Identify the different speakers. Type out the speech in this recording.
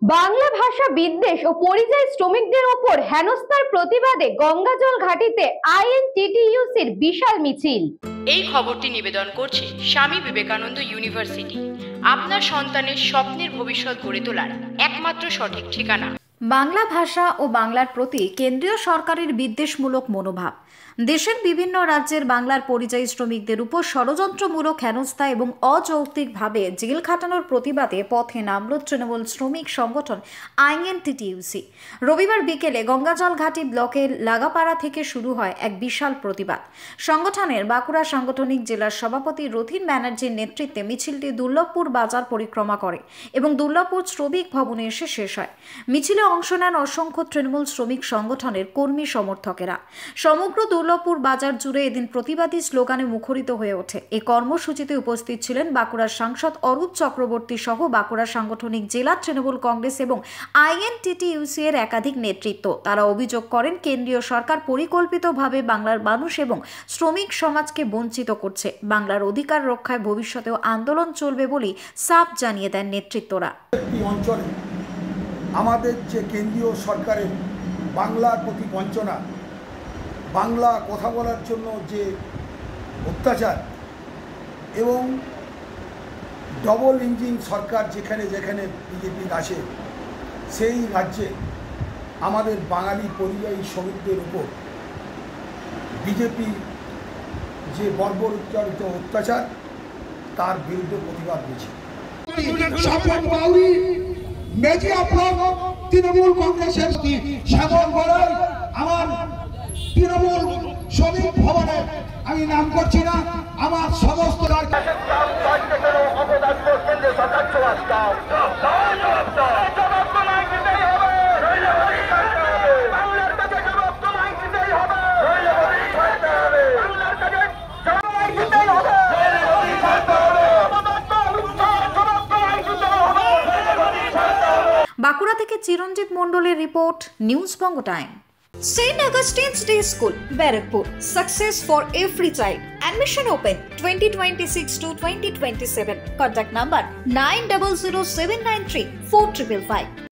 Speaker 1: বাংলা ভাষা বিদ্বেষ ও পরিযায়ী শ্রমিকদের উপর হেনস্থার প্রতিবাদে গঙ্গাজল ঘাটিতে আইএনটিটিইউসির বিশাল মিছিল।
Speaker 2: এই খবরটি নিবেদন করছে স্বামী বিবেকানন্দ ইউনিভার্সিটি, আপনার সন্তানের স্বপ্নের ভবিষ্যৎ গড়ে তোলার একমাত্র সঠিক ঠিকানা।
Speaker 3: বাংলা ভাষা ও বাংলার প্রতি কেন্দ্রীয় সরকারের বিদ্বেষমূলক মনোভাব, দেশের বিভিন্ন রাজ্যের বাংলার পরিযায়ী শ্রমিকদের উপর ষড়যন্ত্রমূলক হেনস্থা এবং অযৌক্তিকভাবে জেল খাটানোর প্রতিবাদে পথে নামল তৃণমূল শ্রমিক সংগঠন আইএনটিটিইউসি। রবিবার বিকেলে গঙ্গাজল ঘাটি ব্লকের লাগাপাড়া থেকে শুরু হয় এক বিশাল প্রতিবাদ। সংগঠনের বাঁকুড়া সাংগঠনিক জেলার সভাপতি রথীন ব্যানার্জির নেতৃত্বে মিছিলটি দুর্লভপুর বাজার পরিক্রমা করে এবং দুর্লভপুর শ্রমিক ভবনে এসে শেষ হয়। মিছিলে অংশ নেন অসংখ্য তৃণমূল শ্রমিক সংগঠনের কর্মী সমর্থকেরা। সমগ্র দুর্লভপুর বাজার জুড়ে এদিন প্রতিবাদী স্লোগানে মুখরিত হয়ে ওঠে। এই কর্মসূচিতে উপস্থিত ছিলেন বাঁকুড়ার সাংসদ অরূপ চক্রবর্তী সহ বাঁকুড়া সাংগঠনিক জেলা তৃণমূল কংগ্রেস এবং আইএনটিটিইউসি এর একাধিক নেতৃত্ব। তারা অভিযোগ করেন, কেন্দ্রীয় সরকার পরিকল্পিতভাবে বাংলার মানুষ এবং শ্রমিক সমাজকে বঞ্চিত করছে। বাংলার অধিকার রক্ষায় ভবিষ্যতেও আন্দোলন চলবে বলেই সাফ জানিয়ে দেন নেতৃত্বরা।
Speaker 4: আমাদের যে কেন্দ্রীয় সরকারের বাংলার প্রতি বঞ্চনা, বাংলা কথা বলার জন্য যে অত্যাচার এবং ডবল ইঞ্জিন সরকার যেখানে যেখানে বিজেপি আছে, সেই রাজ্যে আমাদের বাঙালি পরিযায়ী শ্রমিকদের উপর বিজেপি যে বর্বরোচ্চারিত অত্যাচার, তার বিরুদ্ধে প্রতিবাদ দিয়েছে।
Speaker 5: মেজিয়া ব্লক তৃণমূল কংগ্রেসের শ্যামল বড়াই আমার তৃণমূল শ্রমিক ভবনে, আমি নাম করছি না, আমার সমস্ত
Speaker 3: বাঁকুড়া থেকে চিরঞ্জিত মণ্ডলের report, news Banga time. St. Augustine's Day School, Barrackpur. Success for every child. Admission open 2026 to 2027. Contact number 900793 4555.